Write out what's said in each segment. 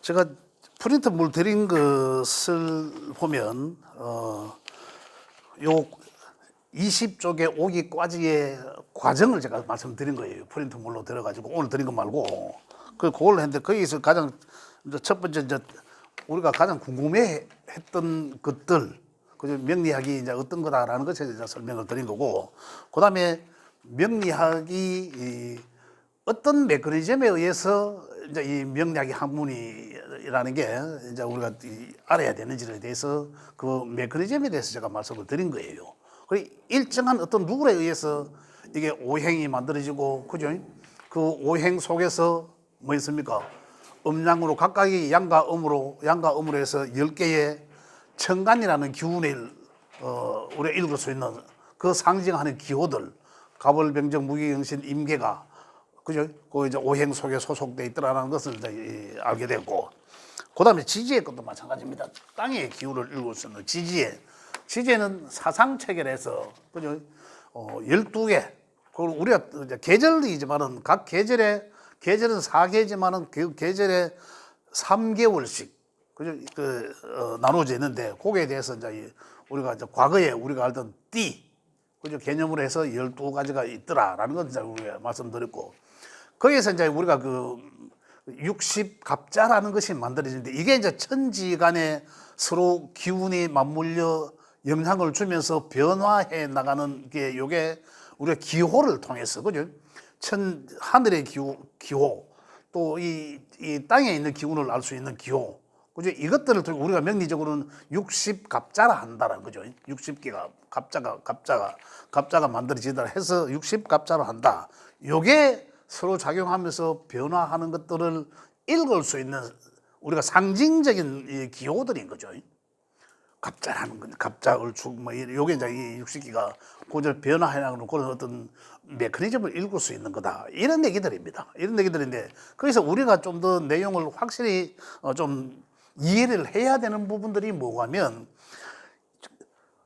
제가 프린트물 드린 것을 보면 요 20쪽의 오기까지의 과정을 제가 말씀드린 거예요. 프린트물로 들어가지고 오늘 드린 거 말고 그걸 했는데 거기서 가장 첫 번째 이제 우리가 가장 궁금해했던 것들, 그죠? 명리학이 이제 어떤 거다라는 것에 이제 설명을 드린 거고, 그 다음에 명리학이 어떤 메커니즘에 의해서 이제 이 명리학의 학문이라는 게 이제 우리가 알아야 되는지에 대해서 그 메커니즘에 대해서 제가 말씀을 드린 거예요. 그리고 일정한 어떤 룰에 의해서 이게 오행이 만들어지고, 그죠? 그 오행 속에서 뭐 있습니까? 음양으로 각각이 양과 음으로 해서 10개의 천간이라는 기운을 우리가 읽을 수 있는 그 상징하는 기호들, 갑을병정 무기영신 임계가, 그죠? 그 이제 오행 속에 소속돼 있더라는 것을 이제 알게 되고, 그 다음에 지지의 것도 마찬가지입니다. 땅의 기운을 읽을 수 있는 지지에는 사상 체결해서, 그죠? 12개. 그리고 우리가 이제 계절이지만은 각 계절은 4개지만은 그 계절에 3개월씩, 그죠? 나눠져 있는데, 거기에 대해서 이제 우리가 이제 과거에 우리가 알던 띠, 그죠? 개념으로 해서 12가지가 있더라라는 걸 이제 우리가 말씀드렸고, 거기에서 이제 우리가 그 60갑자라는 것이 만들어지는데, 이게 이제 천지간에 서로 기운이 맞물려 영향을 주면서 변화해 나가는 게 요게 우리가 기호를 통해서, 그죠? 하늘의 기호, 또 이 땅에 있는 기운을 알 수 있는 기호, 그죠? 이것들을 통해 우리가 명리적으로는 60갑자라 한다라는 거죠. 60개가 갑자가 만들어지다 해서 60갑자로 한다. 요게 서로 작용하면서 변화하는 것들을 읽을 수 있는 우리가 상징적인 이 기호들인 거죠. 갑자라는 건 갑자을축 뭐 요게 이제 이 60기가 고절 변화해나가는 그런 어떤 메커니즘을 읽을 수 있는 거다. 이런 얘기들입니다. 이런 얘기들인데, 그래서 우리가 좀 더 내용을 확실히 좀 이해를 해야 되는 부분들이 뭐냐면,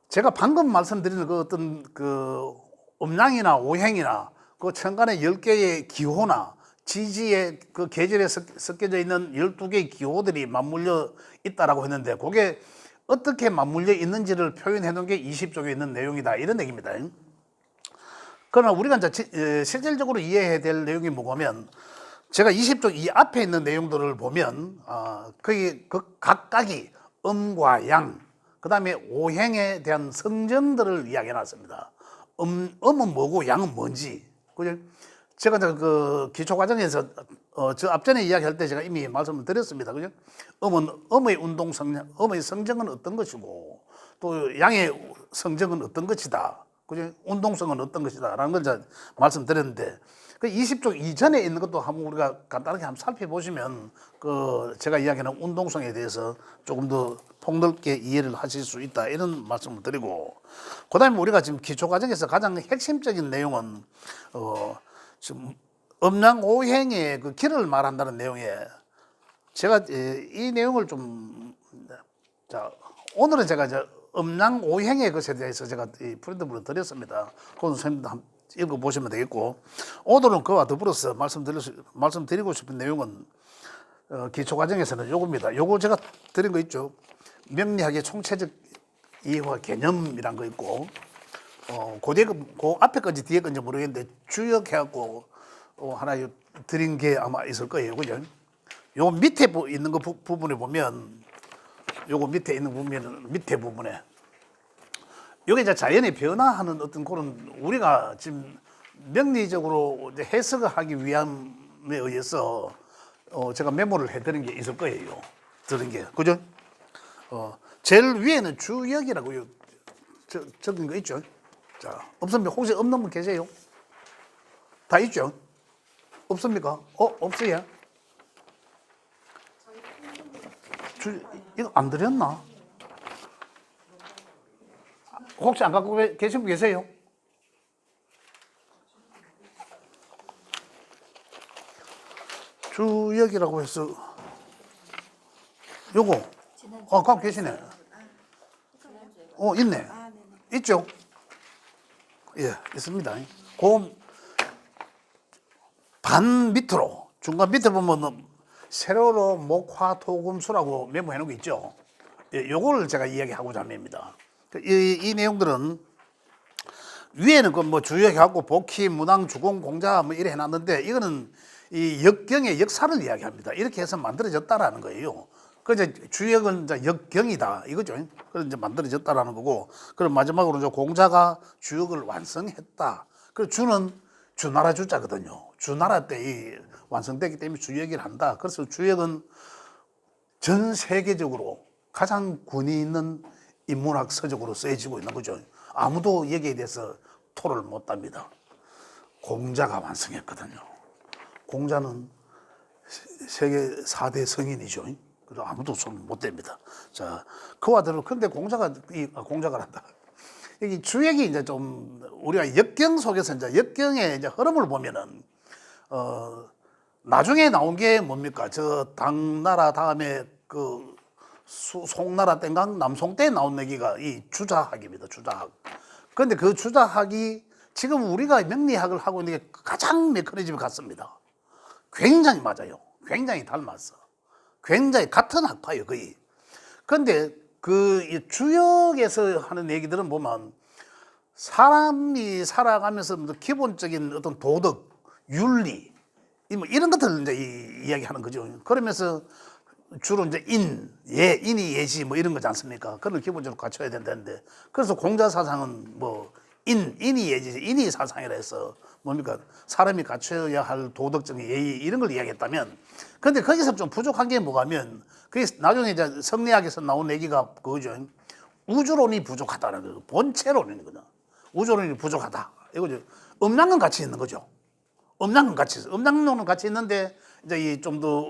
제가 방금 말씀드린 그 어떤 그 음양이나 오행이나 그 천간의 10개의 기호나 지지의 그 계절에 섞여져 있는 12개의 기호들이 맞물려 있다라고 했는데, 그게 어떻게 맞물려 있는지를 표현해 놓은 게 20쪽에 있는 내용이다, 이런 얘기입니다. 그러나 우리가 이제 실질적으로 이해해야 될 내용이 뭐냐면, 제가 20쪽 이 앞에 있는 내용들을 보면 거기 그 각각이 음과 양, 그 다음에 오행에 대한 성정들을 이야기해 놨습니다. 음은 뭐고 양은 뭔지, 그죠? 제가 그 기초 과정에서 저 앞전에 이야기할 때 제가 이미 말씀을 드렸습니다. 그죠? 음은 음의 운동 성정, 음의 성정은 어떤 것이고, 또 양의 성정은 어떤 것이다. 그죠? 운동성은 어떤 것이다. 라는 걸 제가 말씀드렸는데, 그 20쪽 이전에 있는 것도 한번 우리가 간단하게 한번 살펴보시면 그 제가 이야기하는 운동성에 대해서 조금 더 폭넓게 이해를 하실 수 있다, 이런 말씀을 드리고, 그 다음에 우리가 지금 기초 과정에서 가장 핵심적인 내용은 지금 음양오행의 그 길을 말한다는 내용에, 제가 이 내용을 좀, 자, 오늘은 제가 이제 음양오행의 것에 대해서 제가 이 프린트물을 드렸습니다. 그건 선생님도 한번 읽어보시면 되겠고, 오늘은 그와 더불어서 말씀드리고 싶은 내용은 기초 과정에서는 요겁니다. 요거 제가 드린 거 있죠. 명리학의 총체적 이해와 개념이란 거 있고, 그 앞에 건지 뒤에 건지 모르겠는데 주역해갖고 하나 드린 게 아마 있을 거예요. 그죠? 요 밑에 있는 거 부분에 보면, 요거 밑에 있는 부분에는 밑에 부분에 요게 이제 자연의 변화하는 어떤 그런 우리가 지금 명리적으로 이제 해석을 하기 위함에 의해서 제가 메모를 해드린 게 있을 거예요. 드린 게. 그죠? 제일 위에는 주역이라고 적은 거 있죠? 자, 없습니까? 혹시 없는 분 계세요? 다 있죠? 없습니까? 없어요? 이거 안 드렸나? 혹시 안 갖고 계신 분 계세요? 주역이라고 해서 요거 갖고 계시네. 있네. 있죠? 예, 있습니다. 그 반 밑으로, 중간 밑에 보면 세로로 목화토금수라고 메모해 놓은 거 있죠. 예, 요거를 제가 이야기하고자 합니다. 이 내용들은 위에는 그 뭐 주역하고 복희, 문왕, 주공, 공자 뭐 이래 해놨는데 이거는 이 역경의 역사를 이야기합니다. 이렇게 해서 만들어졌다라는 거예요. 그 이제 주역은 이제 역경이다 이거죠. 그래서 이제 만들어졌다라는 거고, 그럼 마지막으로 이제 공자가 주역을 완성했다. 그 주는 주나라 주자거든요. 주나라 때 이 완성됐기 때문에 주역을 한다. 그래서 주역은 전 세계적으로 가장 권위 있는 인문학 서적으로 쓰여지고 있는 거죠. 아무도 여기에 대해서 토를 못 답니다. 공자가 완성했거든요. 공자는 세계 4대 성인이죠. 그래서 아무도 손 못 댑니다. 자, 그와 다르 근데 공자가 한다. 여기 주역이 이제 좀 우리가 역경 속에서 이제 역경의 이제 흐름을 보면은 나중에 나온 게 뭡니까? 저 당나라 다음에 그 송나라 땡강 남송 때 나온 얘기가 이 주자학입니다. 주자학. 그런데 그 주자학이 지금 우리가 명리학을 하고 있는 게 가장 메커니즘이 같습니다. 굉장히 맞아요. 굉장히 닮았어. 굉장히 같은 학파예요, 거의. 그런데 그 주역에서 하는 얘기들은 보면 사람이 살아가면서 기본적인 어떤 도덕, 윤리, 뭐 이런 것들을 이제 이야기하는 거죠. 그러면서 주로 이제 인이 예지 뭐 이런 거지 않습니까? 그걸 기본적으로 갖춰야 된다는데, 그래서 공자 사상은 뭐 인이 예지, 인이 사상이라 해서 뭡니까? 사람이 갖춰야 할 도덕적인 예의 이런 걸 이야기했다면, 근데 거기서 좀 부족한 게 뭐가면, 그게 나중에 이제 성리학에서 나온 얘기가 그거죠. 우주론이 부족하다는 거죠. 본체론이거든. 우주론이 부족하다. 이거죠. 음양은 같이 있는 거죠. 음양은 같이 있어. 음양론은 같이 있는데 이제 이 좀 더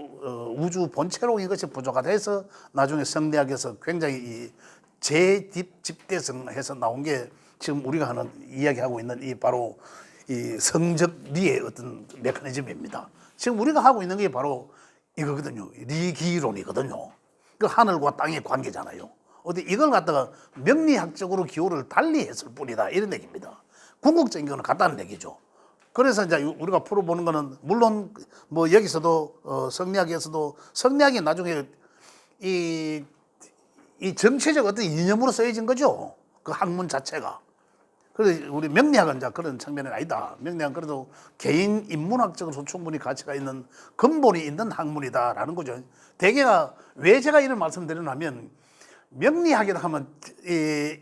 우주 본체론인 것이 부족하다 해서 나중에 성리학에서 굉장히 이 재집대성해서 나온 게 지금 우리가 하는 이야기하고 있는 이 바로 이 성적리의 어떤 메커니즘입니다. 지금 우리가 하고 있는 게 바로 이거거든요. 리기론이거든요. 그 하늘과 땅의 관계잖아요. 어디 이걸 갖다가 명리학적으로 기호를 달리했을 뿐이다 이런 얘기입니다. 궁극적인 거는 같다는 얘기죠. 그래서 이제 우리가 풀어보는 거는 물론 뭐 여기서도 성리학에서도 성리학이 나중에 이 정치적 어떤 이념으로 쓰여진 거죠. 그 학문 자체가. 그래서 우리 명리학은 이제 그런 측면은 아니다. 명리학은 그래도 개인 인문학적으로 충분히 가치가 있는 근본이 있는 학문이다라는 거죠. 대개가 왜 제가 이런 말씀드리냐면 명리학이라 하면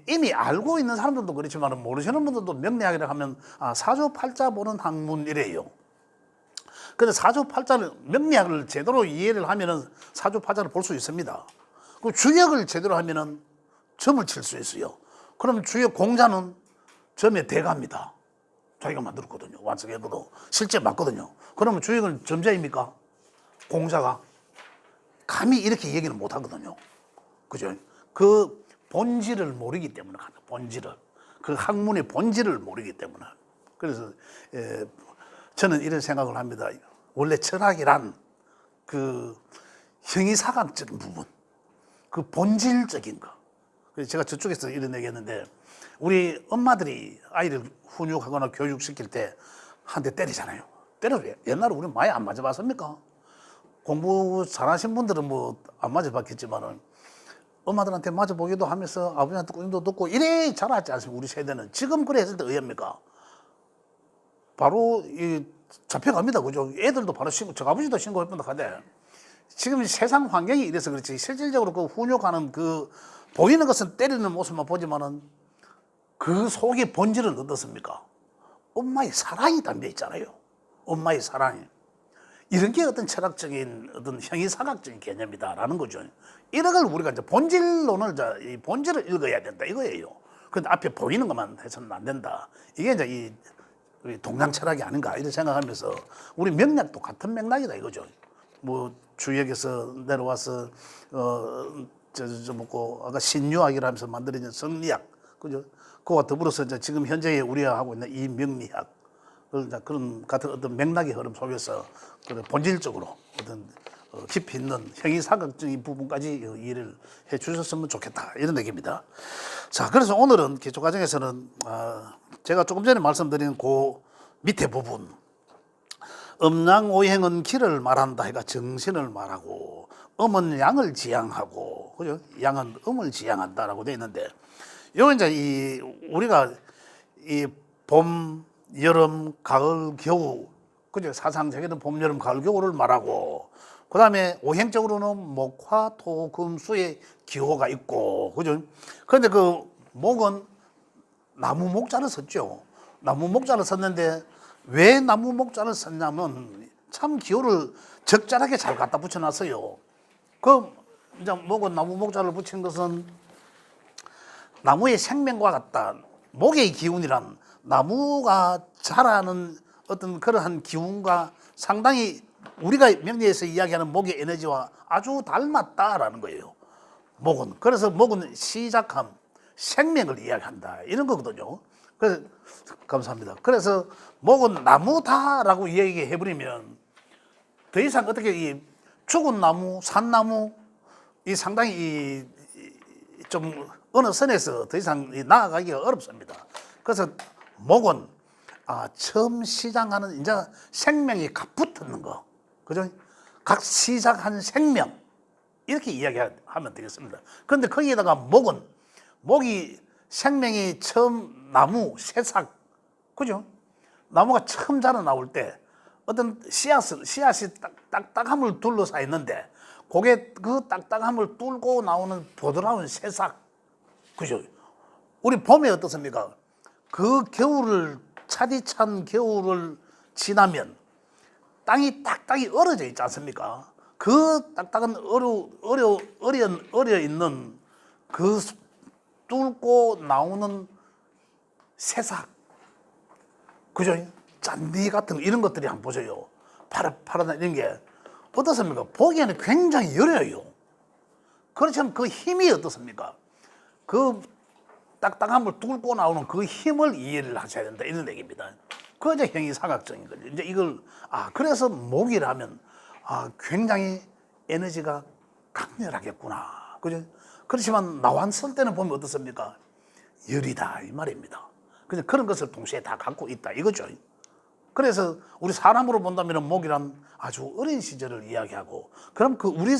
이미 알고 있는 사람들도 그렇지만 모르시는 분들도 명리학이라 하면 사주팔자 보는 학문이래요. 근데 사주팔자를 명리학을 제대로 이해를 하면은 사주팔자를 볼 수 있습니다. 그 주역을 제대로 하면은 점을 칠 수 있어요. 그러면 주역 공자는 점의 대가입니다. 자기가 만들었거든요. 완성했거든. 실제 맞거든요. 그러면 주역은 점자입니까? 공자가 감히 이렇게 얘기는 못 하거든요. 그죠? 그 본질을 모르기 때문에 본질을, 그 학문의 본질을 모르기 때문에. 그래서 저는 이런 생각을 합니다. 원래 철학이란 그 형이사각적인 부분, 그 본질적인 거. 그래서 제가 저쪽에서 이런 얘기했는데, 우리 엄마들이 아이를 훈육하거나 교육시킬 때 한 대 때리잖아요. 때려요. 옛날에 우리 많이 안 맞아봤습니까? 공부 잘하신 분들은 뭐 안 맞아봤겠지만은 엄마들한테 맞아보기도 하면서 아버지한테 꾸림도 듣고 이래 자랐지 않습니까? 우리 세대는. 지금 그래 했을 때 의합니까? 바로 잡혀갑니다. 그죠? 애들도 바로 저 아버지도 신고했던다 하대. 지금 세상 환경이 이래서 그렇지 실질적으로 그 훈육하는 그 보이는 것은 때리는 모습만 보지만은 그 속의 본질은 어떻습니까? 엄마의 사랑이 담겨 있잖아요. 엄마의 사랑이. 이런 게 어떤 철학적인 어떤 형이사각적인 개념이다라는 거죠. 이런 걸 우리가 이제 본질론을, 이 본질을 읽어야 된다 이거예요. 근데 앞에 보이는 것만 해서는 안 된다. 이게 이제 우리 동양 철학이 아닌가 이런 생각하면서 우리 명리학도 같은 맥락이다 이거죠. 뭐 주역에서 내려와서 먹고 아까 신유학이라면서 만들어진 성리학, 그죠? 그와 더불어서 이제 지금 현재 우리가 하고 있는 이 명리학, 그런 같은 어떤 맥락의 흐름 속에서 본질적으로 어떤 깊이 있는 형이사각적인 부분까지 이해를 해 주셨으면 좋겠다, 이런 얘기입니다. 자, 그래서 오늘은 기초 과정에서는 제가 조금 전에 말씀드린 그 밑에 부분, 음양오행은 길을 말한다 해가 정신을 말하고, 음은 양을 지향하고, 그죠? 양은 음을 지향한다라고 되어 있는데, 요 이제 우리가 이 봄, 여름, 가을, 겨우, 그죠? 사상적에는 봄, 여름, 가을, 겨울을 말하고, 그 다음에 오행적으로는 목, 화, 토, 금, 수의 기호가 있고, 그죠? 그런데 그 목은 나무 목자를 썼죠. 나무 목자를 썼는데 왜 나무 목자를 썼냐면 참 기호를 적절하게 잘 갖다 붙여놨어요. 그 이제 목은 나무 목자를 붙인 것은 나무의 생명과 같다. 목의 기운이란 나무가 자라는 어떤 그러한 기운과 상당히 우리가 명리에서 이야기하는 목의 에너지와 아주 닮았다라는 거예요. 목은. 그래서 목은 시작함, 생명을 이야기한다, 이런 거거든요. 그래서 감사합니다. 그래서 목은 나무다라고 이야기해버리면 더 이상 어떻게 이 죽은 나무, 산나무 이 상당히 좀 어느 선에서 더 이상 나아가기가 어렵습니다. 그래서 목은 처음 시작하는 이제 생명이 각 붙는 거, 그죠? 각 시작한 생명, 이렇게 이야기하면 되겠습니다. 그런데 거기에다가 목이 생명이 처음 나무, 새싹, 그죠? 나무가 처음 자라 나올 때 어떤 씨앗이 딱딱함을 둘러싸 있는데, 그 딱딱함을 뚫고 나오는 보드라운 새싹, 그죠? 우리 봄에 어떻습니까? 그 겨울을, 차디찬 겨울을 지나면 땅이 딱딱이 얼어져 있지 않습니까? 그 딱딱한 얼어 있는 그 뚫고 나오는 새싹, 그죠? 잔디 같은 이런 것들이 한번 보세요. 파릇파릇한 이런 게 어떻습니까? 보기에는 굉장히 여려요. 그렇지만 그 힘이 어떻습니까? 그 딱딱함을 뚫고 나오는 그 힘을 이해를 하셔야 된다, 이런 얘기입니다. 그 이제 형이사각적인 거죠. 이제 이걸 그래서 목이라면 굉장히 에너지가 강렬하겠구나, 그죠? 그렇지만 나왔을 때는 보면 어떻습니까? 열이다, 이 말입니다. 그냥 그런 것을 동시에 다 갖고 있다, 이거죠. 그래서 우리 사람으로 본다면 목이란 아주 어린 시절을 이야기하고, 그럼 그 우리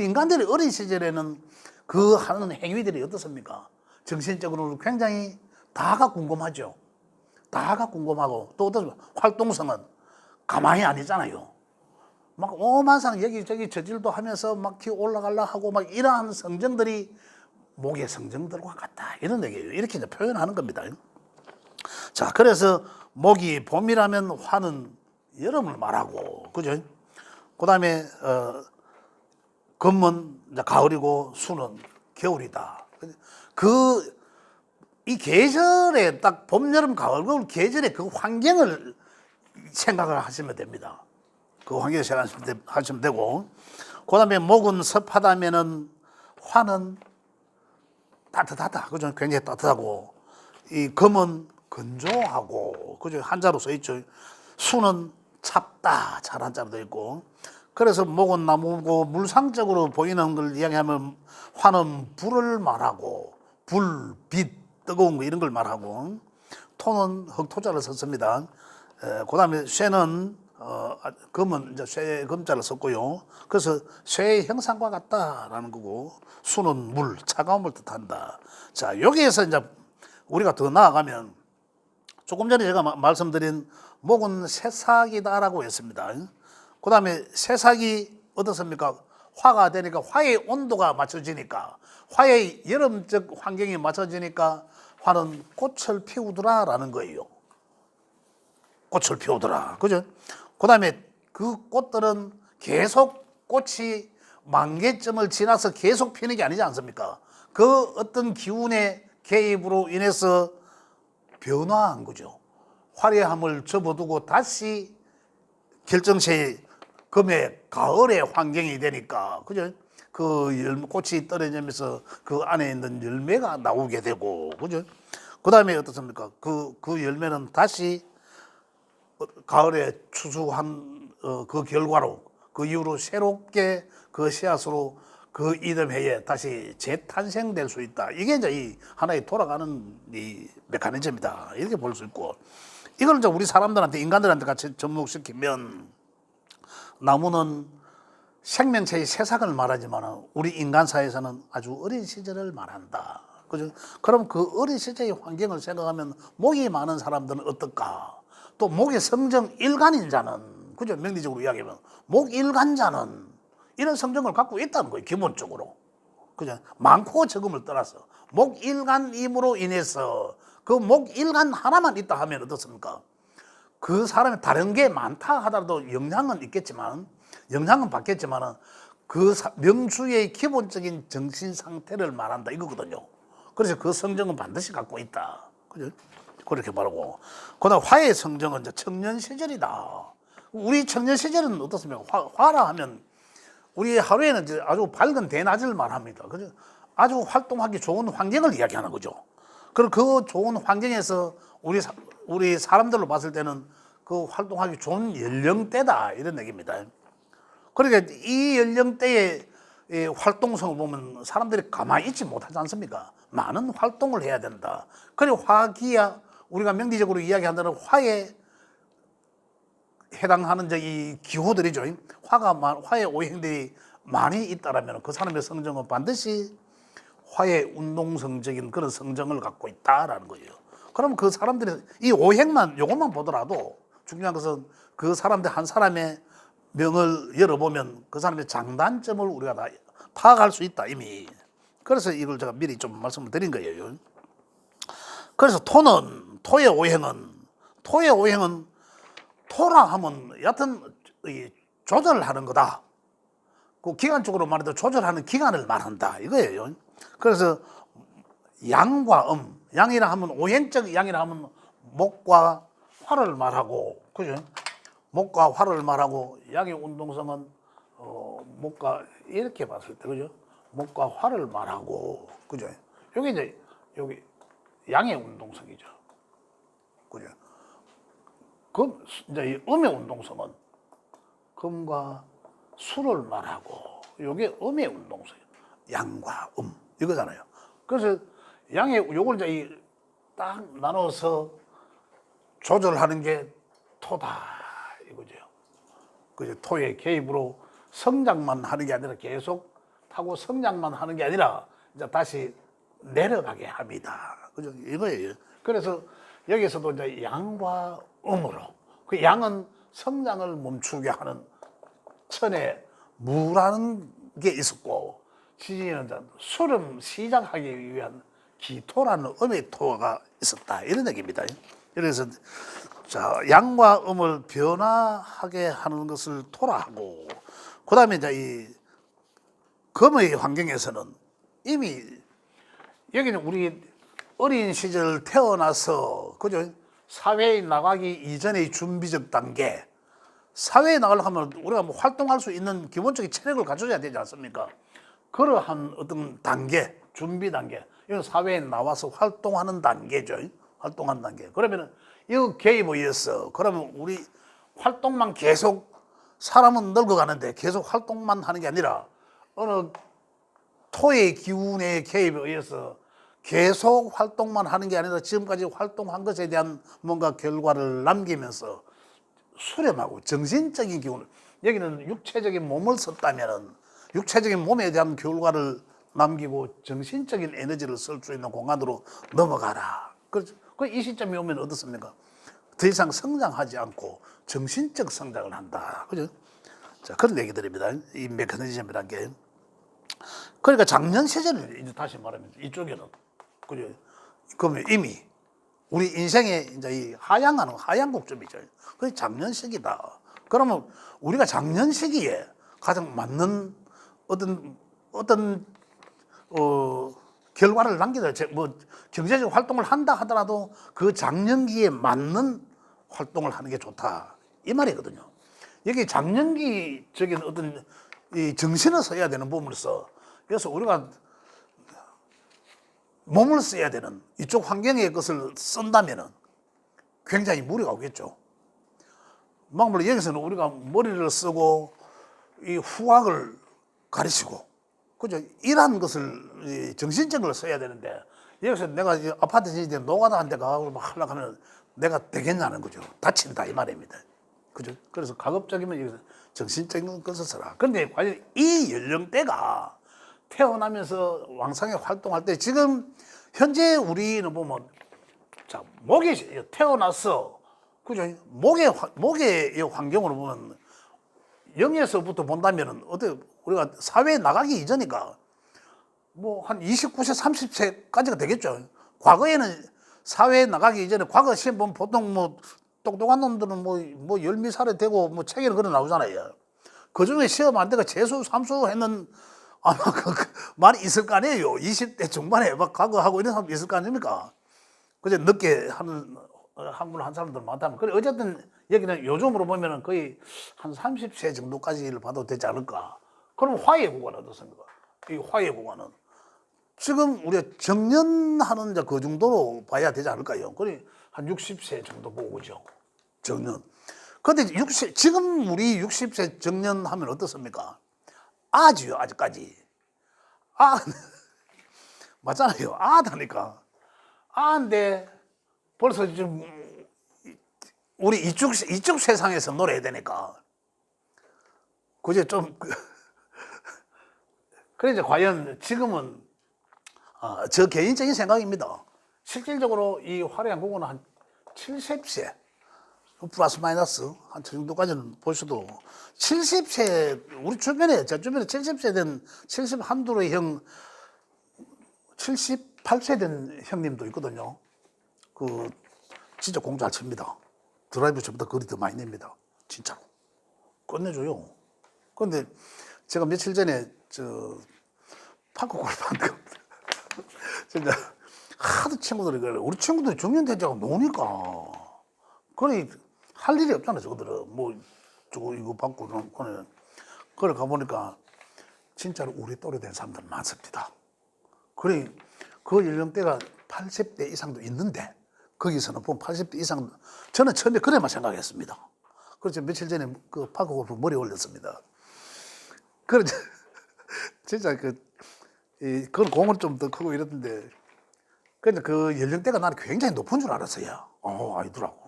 인간들이 어린 시절에는 그 하는 행위들이 어떻습니까? 정신적으로 굉장히 다가 궁금하죠. 다가 궁금하고, 또 어떤 활동성은 가만히 아니잖아요. 막 오만상 여기저기 저질도 하면서 막 기어 올라가려 하고 막 이러한 성정들이 목의 성정들과 같다, 이런 얘기예요. 이렇게 이제 표현하는 겁니다. 자, 그래서 목이 봄이라면 화는 여름을 말하고, 그죠? 그 다음에 금은 이제 가을이고 수는 겨울이다. 이 계절에 딱 봄, 여름, 가을, 겨울 계절의 그 환경을 생각을 하시면 됩니다. 그 환경을 생각하시면 되고, 그 다음에 목은 습하다면은 화는 따뜻하다, 그죠? 굉장히 따뜻하고, 이 금은 건조하고, 그죠? 한자로 써 있죠. 수는 찹다, 잘 한자로 돼 있고. 그래서 목은 나무고, 물상적으로 보이는 걸 이야기하면 화는 불을 말하고, 불, 빛, 뜨거운 거 이런 걸 말하고, 토는 흑토자를 썼습니다. 그 다음에 쇠는 금은 이제 쇠 금자를 썼고요. 그래서 쇠의 형상과 같다라는 거고, 수는 물, 차가움을 뜻한다. 자, 여기에서 이제 우리가 더 나아가면 조금 전에 제가 말씀드린 목은 새싹이다라고 했습니다. 그 다음에 새싹이 어떻습니까? 화가 되니까 화의 온도가 맞춰지니까, 화의 여름적 환경이 맞춰지니까 화는 꽃을 피우더라라는 거예요. 꽃을 피우더라, 그죠? 그 다음에 그 꽃들은 계속 꽃이 만개점을 지나서 계속 피는 게 아니지 않습니까? 그 어떤 기운의 개입으로 인해서 변화한 거죠. 화려함을 접어두고 다시 결정체의 금의 가을의 환경이 되니까, 그죠? 그 꽃이 떨어지면서 그 안에 있는 열매가 나오게 되고, 그죠? 그 다음에 어떻습니까? 그 열매는 다시 가을에 추수한 그 결과로 그 이후로 새롭게 그 씨앗으로 그 이듬해에 다시 재탄생될 수 있다. 이게 이제 이 하나의 돌아가는 이 메커니즘이다. 이렇게 볼 수 있고, 이걸 이제 우리 사람들한테, 인간들한테 같이 접목시키면, 나무는 생명체의 새싹을 말하지만 우리 인간사에서는 아주 어린 시절을 말한다. 그죠? 그럼 그 어린 시절의 환경을 생각하면 목이 많은 사람들은 어떨까? 또 목의 성정 일간인 자는, 그죠? 명리적으로 이야기하면 목 일간자는 이런 성정을 갖고 있다는 거예요, 기본적으로. 그죠? 많고 적음을 떠나서 목 일간임으로 인해서 그 목 일간 하나만 있다 하면 어떻습니까? 그 사람이 다른 게 많다 하더라도 영향은 있겠지만, 영향은 받겠지만, 그 명주의 기본적인 정신 상태를 말한다 이거거든요. 그래서 그 성정은 반드시 갖고 있다. 그죠? 그렇게 말하고. 그다음 화의 성정은 이제 청년 시절이다. 우리 청년 시절은 어떻습니까? 화라 하면 우리 하루에는 이제 아주 밝은 대낮을 말합니다. 그죠? 아주 활동하기 좋은 환경을 이야기하는 거죠. 그리고 그 좋은 환경에서 우리 사람들로 봤을 때는 그 활동하기 좋은 연령대다 이런 얘기입니다. 그러니까 이 연령대의 활동성을 보면 사람들이 가만히 있지 못하지 않습니까? 많은 활동을 해야 된다. 그리고 화기야, 우리가 명리적으로 이야기한다는 화에 해당하는 이 기호들이죠. 화의 오행들이 많이 있다라면 그 사람의 성정은 반드시 화의 운동성적인 그런 성정을 갖고 있다라는 거예요. 그럼 그 사람들이 이 오행만, 요것만 보더라도 중요한 것은 그 사람들 한 사람의 명을 열어보면 그 사람의 장단점을 우리가 다 파악할 수 있다, 이미. 그래서 이걸 제가 미리 좀 말씀을 드린 거예요. 그래서 토의 오행은 토라 하면 여하튼 조절하는 거다. 그 기간적으로 말해도 조절하는 기간을 말한다 이거예요. 그래서 양과 양이라 하면 오행적 양이라 하면 목과 화를 말하고, 그죠? 목과 화를 말하고, 양의 운동성은 목과 이렇게 봤을 때, 그죠? 목과 화를 말하고, 그죠? 여기 이제 여기 양의 운동성이죠, 그죠? 이제 이 음의 운동성은 금과 수를 말하고, 요게 음의 운동성, 양과 이거잖아요. 그래서 요걸 이제 딱 나눠서 조절하는 게 토다 이거죠. 그죠? 토의 개입으로 성장만 하는 게 아니라 계속 타고 성장만 하는 게 아니라 이제 다시 내려가게 합니다. 그죠? 이거예요. 그래서 여기서도 이제 양과 음으로, 그 양은 성장을 멈추게 하는 천에 무라는 게 있었고, 지진은 수름 시작하기 위한 기토라는 음의 토가 있었다 이런 얘기입니다. 그래서 자, 양과 음을 변화하게 하는 것을 토라 하고, 그 다음에 이제 이 금의 환경에서는 이미 여기는 우리 어린 시절 태어나서, 그죠? 사회에 나가기 이전의 준비적 단계, 사회에 나가려고 하면 우리가 뭐 활동할 수 있는 기본적인 체력을 갖춰야 되지 않습니까? 그러한 어떤 단계, 준비 단계, 이건 사회에 나와서 활동하는 단계죠. 활동하는 단계. 그러면은 이 개입에 의해서, 그러면 우리 활동만 계속, 사람은 늙어가는데 계속 활동만 하는 게 아니라 어느 토의 기운의 개입에 의해서 계속 활동만 하는 게 아니라 지금까지 활동한 것에 대한 뭔가 결과를 남기면서 수렴하고 정신적인 기운, 여기는 육체적인 몸을 썼다면은 육체적인 몸에 대한 결과를 남기고 정신적인 에너지를 쓸 수 있는 공간으로 넘어가라. 그렇죠? 이 시점이 오면 어떻습니까? 더 이상 성장하지 않고 정신적 성장을 한다. 그죠? 자, 그런 얘기들입니다. 이 메커니즘이라는 게. 그러니까 작년 시절을 이제 다시 말하면 이쪽에는, 그죠? 그러면 이미 우리 인생의 이제 이 하향 곡점이죠. 그게 작년 시기다. 그러면 우리가 작년 시기에 가장 맞는 어떤 결과를 남기다, 뭐 경제적 활동을 한다 하더라도 그 작년기에 맞는 활동을 하는 게 좋다 이 말이거든요. 여기 작년기적인 어떤 이 정신을 써야 되는 부분으로서, 그래서 우리가 몸을 써야 되는 이쪽 환경의 것을 쓴다면은 굉장히 무리가 오겠죠. 막물로 여기서는 우리가 머리를 쓰고 이 후학을 가르치고, 그죠? 일한 것을 정신적으로 써야 되는데, 여기서 내가 아파트 지을 때 노가다 한 대 가고 막 하려고 하면 내가 되겠냐는 거죠. 다친다 이 말입니다. 그죠? 그래서 가급적이면 여기서 정신적인 것을 써라. 그런데 과연 이 연령대가 태어나면서 왕성하게 활동할 때 지금 현재 우리는 보면 자, 목이 태어나서 그죠? 목의 환경으로 보면 0에서부터 본다면은 어때 우리가 사회에 나가기 이전이니까 뭐 한 29세, 30세까지가 되겠죠. 과거에는 사회에 나가기 이전에 과거 시험 보면 보통 뭐 똑똑한 놈들은 뭐 열미살이 되고 뭐 책에는 그래 나오잖아요. 그 중에 시험 안 되고 재수, 삼수 했는 아마 많이 있을 거 아니에요. 20대 중반에 막 과거하고 이런 사람 있을 거 아닙니까? 그저 늦게 하는 학문을 한 사람들 많다면. 그래, 어쨌든 여기는 요즘으로 보면은 거의 한 30세 정도까지를 봐도 되지 않을까. 그럼 화해 구간은 어떻습니까? 이 화해 구간은. 지금 우리가 정년하는 그 정도로 봐야 되지 않을까요? 그래, 한 60세 정도 보고죠. 정년. 근데 지금 우리 60세 정년하면 어떻습니까? 아지요, 아직까지. 아, 맞잖아요. 아다니까. 아인데 벌써 좀 우리 이쪽 세상에서 놀아야 되니까. 그제 좀 그래 이제 과연 지금은 저 개인적인 생각입니다. 실질적으로 이 화려한 국어는 한 70세 플러스 마이너스 한 저 정도까지는 볼 수도 70세 우리 주변에 제 주변에 70세 된 70 한두의 형 78세 된 형님도 있거든요. 그 진짜 공 잘 칩니다. 드라이브 저보다 거리 더 많이 냅니다. 진짜로 끝내줘요. 그런데 제가 며칠 전에 저 파크 골프 한거 진짜 하도 친구들이 그래. 우리 친구들이 정년퇴직하고 노니까 그래 할 일이 없잖아. 저거들은 뭐 저거 이거 받고 그러는 그래 가보니까 진짜로 우리 또래 된 사람들 많습니다. 그래 그 연령대가 80대 이상도 있는데 거기서는 보면 80대 이상 저는 처음에 그래만 생각했습니다. 그래서 며칠 전에 그 파크 골프 머리 올렸습니다. 그래서 진짜 그건 공은 좀 더 크고 이랬는데 근데 그 연령대가 나는 굉장히 높은 줄 알았어요. 아니더라고.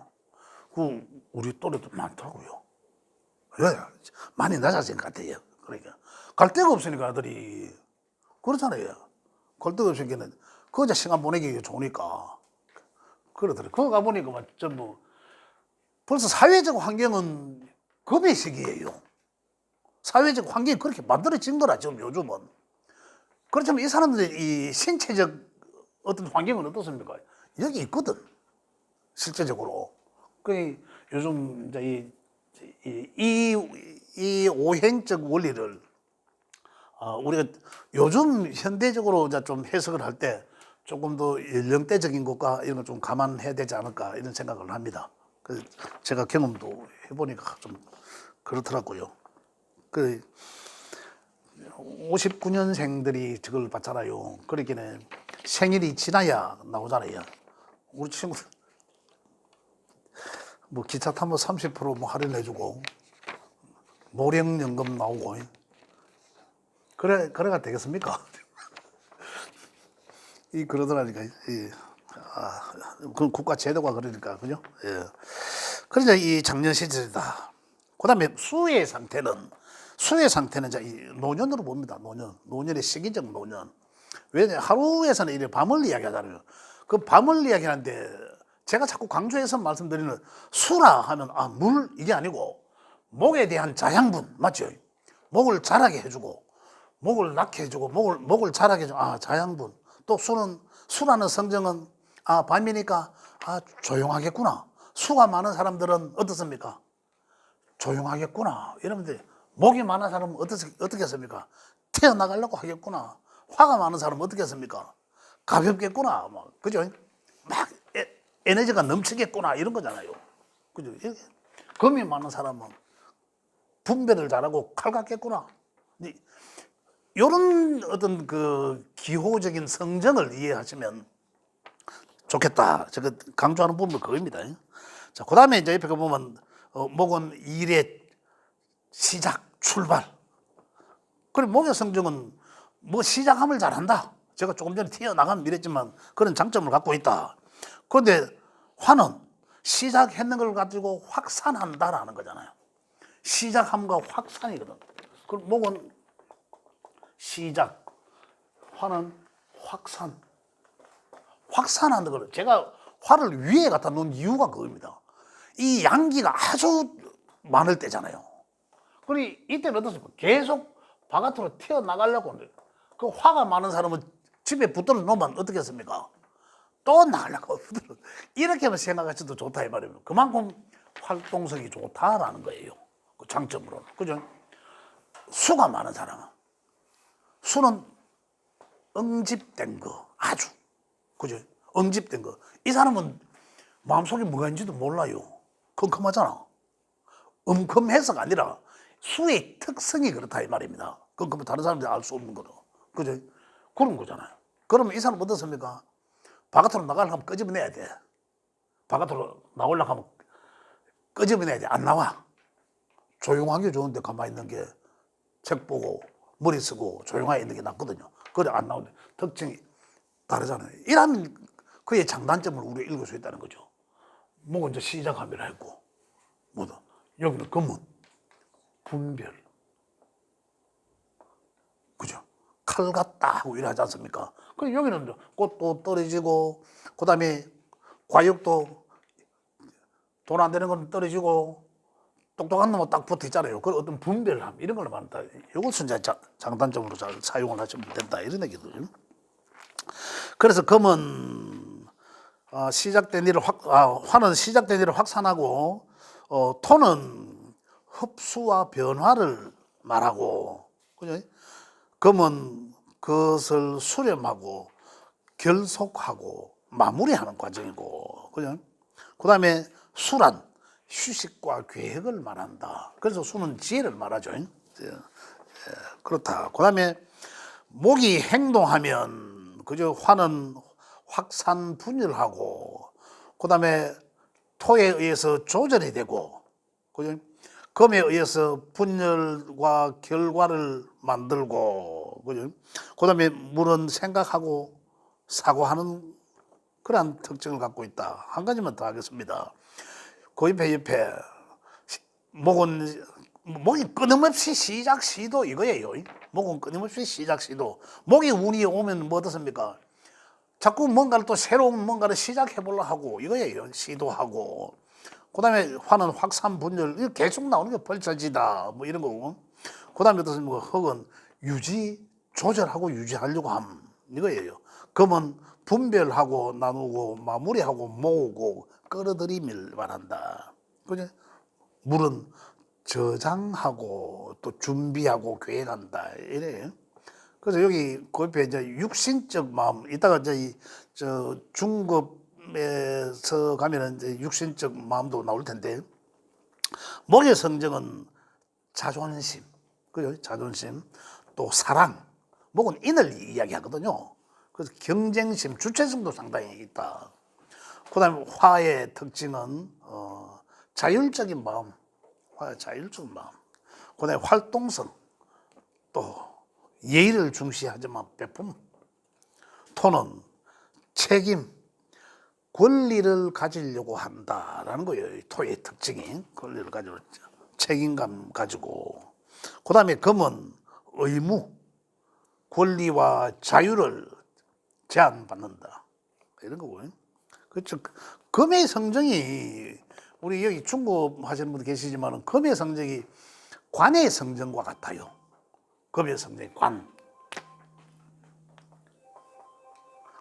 그 우리 또래도 많더라고요. 왜? 많이 낮아진 것 같아요. 그러니까 갈 데가 없으니까 아들이 그렇잖아요. 갈 데가 없으니까 그저 시간 보내기 좋으니까 그러더라고요. 거기 가보니까 막 전부 벌써 사회적 환경은 급의 시기예요. 사회적 환경이 그렇게 만들어진 거라 지금 요즘은. 그렇지만 이 사람들의 이 신체적 어떤 환경은 어떻습니까? 여기 있거든. 실제적으로. 그 요즘 이제 이 오행적 원리를 우리가 요즘 현대적으로 이제 좀 해석을 할 때 조금 더 연령대적인 것과 이런 걸 좀 감안해야 되지 않을까 이런 생각을 합니다. 그 제가 경험도 해보니까 좀 그렇더라고요. 그 59년생들이 저걸 봤잖아요. 그러기는 생일이 지나야 나오잖아요. 우리 친구들 뭐 기차 타면 30%뭐 할인해주고 노령연금 나오고 그래가 되겠습니까? 그러더라니까. 그건 국가 제도가 그러니까 그죠? 예. 그러니까 이 작년 시절이다. 그다음에 수의 상태는 이제 이 노년으로 봅니다. 노년의 시기적 노년. 왜냐 하루에서는 이래 밤을 이야기하잖아요. 그 밤을 이야기하는데 제가 자꾸 강조해서 말씀드리는 수라 하면 물 이게 아니고 목에 대한 자양분 맞죠? 목을 자라게 해주고 목을 낳게 해주고 목을 자라게 해주고 자양분. 또 수라는 성정은 밤이니까 조용하겠구나. 수가 많은 사람들은 어떻습니까? 조용하겠구나. 이러면 목이 많은 사람은 어떻게 했습니까? 태어나가려고 하겠구나. 화가 많은 사람은 어떻게 했습니까? 가볍겠구나. 그죠? 막 에너지가 넘치겠구나. 이런 거잖아요. 그죠? 금이 많은 사람은 분배를 잘하고 칼 같겠구나. 이런 어떤 그 기호적인 성정을 이해하시면 좋겠다. 제가 강조하는 부분은 그겁니다. 자, 그 다음에 이제 옆에 보면 목은 일의 시작, 출발. 그리고 목의 성정은 뭐 시작함을 잘한다. 제가 조금 전에 튀어나간 미랬지만 그런 장점을 갖고 있다. 그런데 화는 시작했는 걸 가지고 확산한다라는 거잖아요. 시작함과 확산이거든. 그럼 목은 시작, 화는 확산. 확산하는 걸 제가 화를 위에 갖다 놓은 이유가 그겁니다. 이 양기가 아주 많을 때잖아요. 그리고 이때는 어떻습니까? 계속 바깥으로 튀어나가려고 하는데 그 화가 많은 사람은 집에 붙들어 놓으면 어떻겠습니까? 또 나가려고 이렇게만 생각하셔도 좋다 이 말입니다. 그만큼 활동성이 좋다라는 거예요. 그 장점으로는. 그죠? 수가 많은 사람은 수는 응집된 거 아주 그죠? 응집된 거. 이 사람은 마음속에 뭐가 있는지도 몰라요. 컴컴하잖아. 음컴해서가 아니라 수의 특성이 그렇다 이 말입니다. 그건 다른 사람들이 알 수 없는 거로. 그죠? 그런 거잖아요. 그러면 이 사람 어떻습니까? 바깥으로 나가려고 하면 끄집어내야 돼. 바깥으로 나오려고 하면 끄집어내야 돼. 안 나와. 조용하게 좋은데 가만히 있는 게 책 보고 머리 쓰고 조용하게 있는 게 낫거든요. 그래 안 나오는데 특징이 다르잖아요. 이러면 그의 장단점을 우리가 읽을 수 있다는 거죠. 목은 이제 시작함이라 했고 뭐다. 여기는 금은 분별. 그죠? 칼 같다 하고 이러지 않습니까? 그럼 여기는 꽃도 떨어지고, 그 다음에 과육도 돈 안 되는 건 떨어지고, 똑똑한 놈은 딱 붙어 있잖아요. 그 어떤 분별함, 이런 걸 말한다. 이것은 이제 장단점으로 잘 사용을 하시면 된다. 이런 얘기거든요. 그래서 금은 시작된 일을 화는 시작된 일을 확산하고, 토는 흡수와 변화를 말하고, 그죠? 금은 그것을 수렴하고 결속하고 마무리하는 과정이고, 그죠? 그 다음에 수란 휴식과 계획을 말한다. 그래서 수는 지혜를 말하죠. 그렇다. 그 다음에 목이 행동하면, 그죠? 화는 확산 분열하고, 그 다음에 토에 의해서 조절이 되고, 그죠? 금에 의해서 분열과 결과를 만들고, 그죠? 그 다음에 물은 생각하고 사고하는 그러한 특징을 갖고 있다. 한 가지만 더 하겠습니다. 그 옆에 목이 끊임없이 시작 시도 이거예요. 목은 끊임없이 시작 시도. 목이 운이 오면 뭐 어떻습니까? 자꾸 뭔가를 또 새로운 뭔가를 시작해 보려고 하고 이거예요. 시도하고. 그 다음에 화는 확산 분열, 계속 나오는 게 벌쳐지다 뭐 이런 거고. 그 다음에 어떻습니까? 흙은 유지 조절하고 유지하려고 함 이거예요. 금은 분별하고 나누고 마무리하고 모으고 끌어들임을 말한다. 그죠? 물은 저장하고 또 준비하고 계획한다 이래요. 그래서 여기 그 옆에 이제 육신적 마음, 이따가 이제 저 중급에서 가면은 이제 육신적 마음도 나올 텐데, 목의 성정은 자존심, 그죠? 자존심, 또 사랑, 목은 인을 이야기하거든요. 그래서 경쟁심, 주체성도 상당히 있다. 그다음에 화의 특징은 자율적인 마음, 화의 자율적인 마음. 그다음에 활동성, 또 예의를 중시하지만 베품. 토는 책임, 권리를 가지려고 한다라는 거예요. 토의 특징이 권리를 가지고 책임감 가지고. 그다음에 금은 의무, 권리와 자유를 제한받는다 이런 거고요. 그렇죠. 금의 성정이 우리 여기 중급 하시는 분들 계시지만 금의 성정이 관의 성정과 같아요. 금의 성정이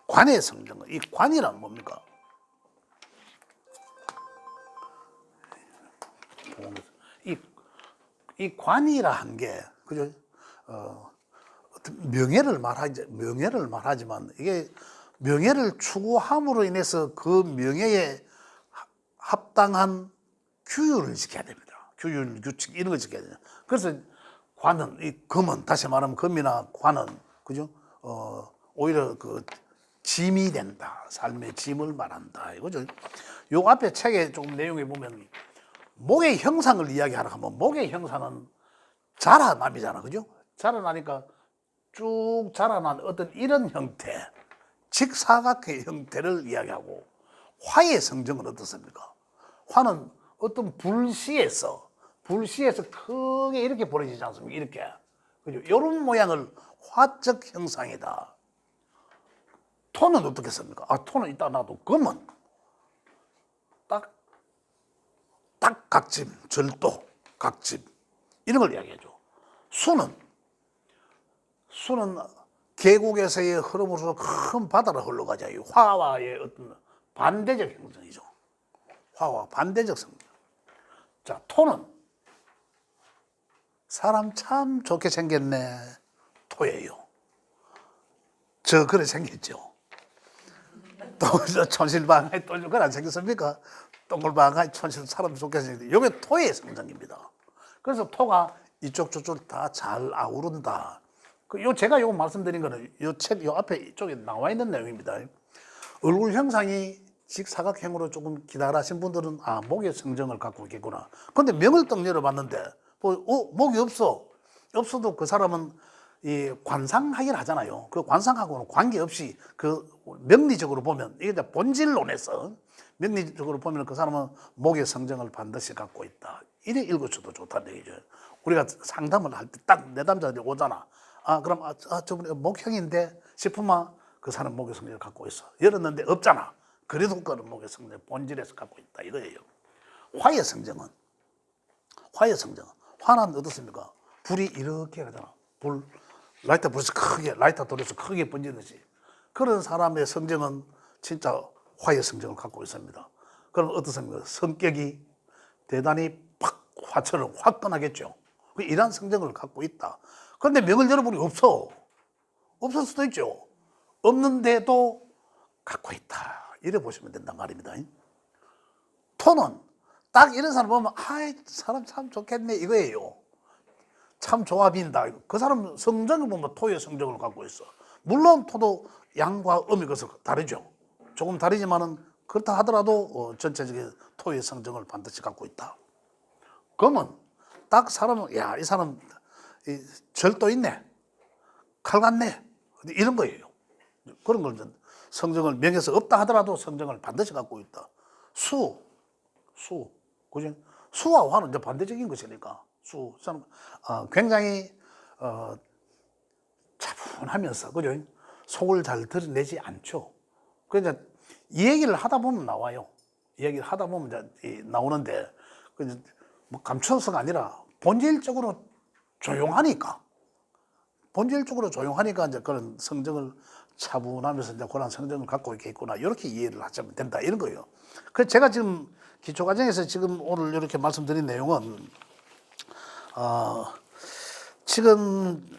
관의 성정. 이 관이란 뭡니까? 이 관이라 한 게, 그죠? 어떤 명예를 말하지만 이게 명예를 추구함으로 인해서 그 명예에 합당한 규율을 지켜야 됩니다. 규율, 규칙 이런 걸 지켜야 돼요. 그래서 관은, 이 금은, 다시 말하면 금이나 관은, 그죠? 오히려 그 짐이 된다. 삶의 짐을 말한다. 이거죠. 요 앞에 책에 조금 내용에 보면 목의 형상을 이야기하라 하면 목의 형상은 자라남이잖아. 그죠? 자라나니까 쭉 자라난 어떤 이런 형태, 직사각형 형태를 이야기하고, 화의 성정은 어떻습니까? 화는 어떤 불씨에서 크게 이렇게 벌어지지 않습니까? 이렇게. 그죠? 이런 모양을 화적 형상이다. 톤은 어떻겠습니까? 톤은 이따 놔도 금은 딱 각짐, 절도, 각짐 이런 걸 이야기해줘. 수는 계곡에서의 흐름으로서 큰 바다로 흘러가자. 화와의 어떤 반대적 형성이죠. 화와 반대적 성정. 자, 토는 사람 참 좋게 생겼네. 토예요. 그래 생겼죠. 또 촌실방아이 똘똘 안 생겼습니까? 동글방아이 촌실 사람 좋게 생겼는데 이게 토의 성정입니다. 그래서 토가 이쪽 저쪽 다 잘 아우른다. 제가 요거 말씀드린 거는 요 앞에 이쪽에 나와 있는 내용입니다. 얼굴 형상이 직사각형으로 조금 기다라신 분들은 목의 성정을 갖고 있겠구나. 근데 명을 딱 열어봤는데 목이 없어도 그 사람은 이 관상하기를 하잖아요. 그 관상하고는 관계없이 그 명리적으로 보면 이게 이제 본질론에서 명리적으로 보면 그 사람은 목의 성정을 반드시 갖고 있다. 이래 읽어줘도 좋다는 얘기죠. 우리가 상담을 할 때 딱 내담자들이 오잖아. 그럼 저분이 목형인데 싶으면 그 사람 목의 성정을 갖고 있어. 열었는데 없잖아. 그래도 그는 목의 성정 본질에서 갖고 있다 이거예요. 화의 성정은 화는 어떻습니까? 불이 이렇게 하잖아. 라이터 불에서 라이터 돌에서 크게 번지듯이 그런 사람의 성정은 진짜 화의 성정을 갖고 있습니다. 그럼 어떻습니까? 성격이 대단히 화처럼 화끈하겠죠. 이러한 성정을 갖고 있다. 그런데 명을 열어보니 없을 수도 있죠. 없는데도 갖고 있다. 이래 보시면 된단 말입니다. 토는 딱 이런 사람 보면 사람 참 좋겠네 이거예요. 참 좋아 보인다. 그 사람 성정을 보면 토의 성정을 갖고 있어. 물론 토도 양과 음이 그래서 다르죠. 조금 다르지만은 그렇다 하더라도 전체적인 토의 성정을 반드시 갖고 있다. 금은 딱 사람은 이 사람 절도 있네, 칼 같네 이런 거예요. 그런 걸 성정을 명에서 없다 하더라도 성정을 반드시 갖고 있다. 그죠? 수와 화는 이제 반대적인 것이니까 굉장히 차분하면서 그죠? 속을 잘 드러내지 않죠. 그러니까 이 얘기를 하다 보면 나와요. 이 얘기를 하다 보면 이제 나오는데 뭐 감춰서가 아니라 본질적으로 조용하니까 이제 그런 성정을 차분하면서 이제 그런 성정을 갖고 있겠구나 이렇게 이해를 하시면 된다 이런 거예요. 그래서 제가 지금 기초과정에서 지금 오늘 이렇게 말씀드린 내용은 지금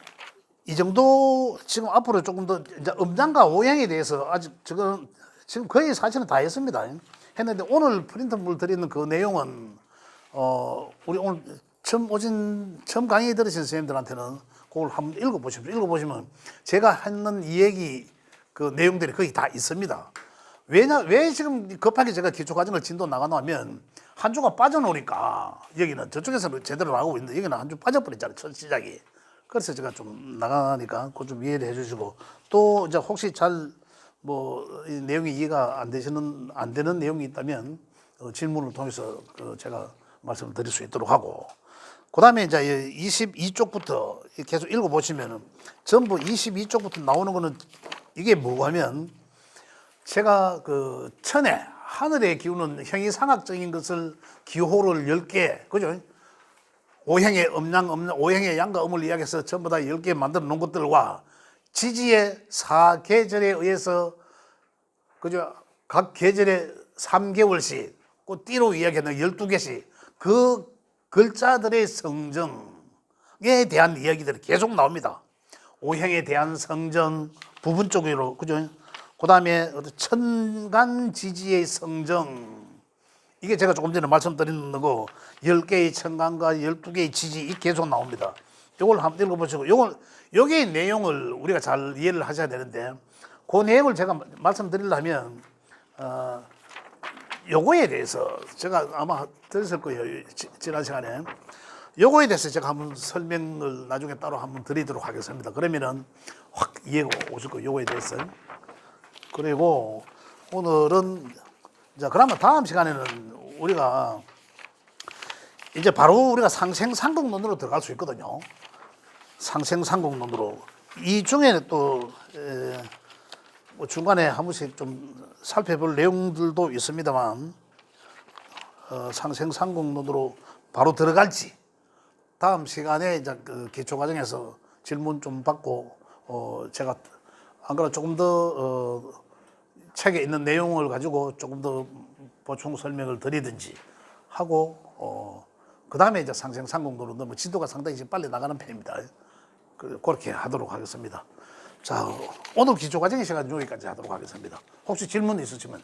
이 정도 지금 앞으로 조금 더 이제 음장과 오행에 대해서 아직 지금 거의 사실은 다 했는데 오늘 프린트물 드리는 그 내용은 우리 오늘 처음 강의 들으신 선생님들한테는 그걸 한번 읽어보시면 제가 하는 이 얘기 그 내용들이 거의 다 있습니다. 왜 지금 급하게 제가 기초과정을 진도 나가냐면 한 주가 빠져놓으니까 여기는 저쪽에서는 제대로 나가고 있는데 여기는 한 주 빠져버렸잖아요. 첫 시작이. 그래서 제가 좀 나가니까 그거 좀 이해를 해주시고 또 이제 혹시 잘 이 내용이 이해가 안 되는 내용이 있다면 질문을 통해서 제가 말씀을 드릴 수 있도록 하고 그 다음에 이제 22쪽부터 계속 읽어보시면은 전부 22쪽부터 나오는 거는 이게 뭐냐면 제가 그 천에 하늘에 기우는 형이상학적인 것을 기호를 10개, 그죠? 오행의 오행의 양과 음을 이야기해서 전부 다 10개 만들어 놓은 것들과 지지의 4계절에 의해서, 그죠? 각 계절에 3개월씩, 그 띠로 이야기하는 12개씩, 그 글자들의 성정에 대한 이야기들이 계속 나옵니다. 오행에 대한 성정, 부분적으로, 그죠? 그 다음에 천간지지의 성정, 이게 제가 조금 전에 말씀드린 거고 10개의 천간과 12개의 지지 이 계속 나옵니다. 이걸 한번 읽어보시고 요게 내용을 우리가 잘 이해를 하셔야 되는데 그 내용을 제가 말씀드리려면 요거에 대해서 제가 아마 들으실 거예요. 지난 시간에 요거에 대해서 제가 한번 설명을 나중에 따로 한번 드리도록 하겠습니다. 그러면은 확 이해가 오실 거예요. 요거에 대해서. 그리고 오늘은 자 그러면 다음 시간에는 우리가 이제 바로 우리가 상생상공론으로 들어갈 수 있거든요. 상생상공론으로 이 중에 또 뭐 중간에 한 번씩 좀 살펴볼 내용들도 있습니다만 상생상공론으로 바로 들어갈지 다음 시간에 이제 그 기초 과정에서 질문 좀 받고 제가 안 그래도 조금 더 책에 있는 내용을 가지고 조금 더 보충 설명을 드리든지 하고 그 다음에 이제 상생상공론으로 너무 진도가 상당히 지금 빨리 나가는 편입니다. 그렇게 하도록 하겠습니다. 자, 오늘 기초 과정의 시간 여기까지 하도록 하겠습니다. 혹시 질문 있으시면.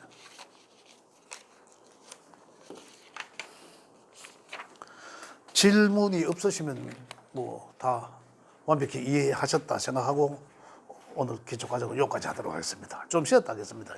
질문이 없으시면 뭐 다 완벽히 이해하셨다 생각하고 오늘 기초 과정을 여기까지 하도록 하겠습니다. 좀 쉬었다 하겠습니다.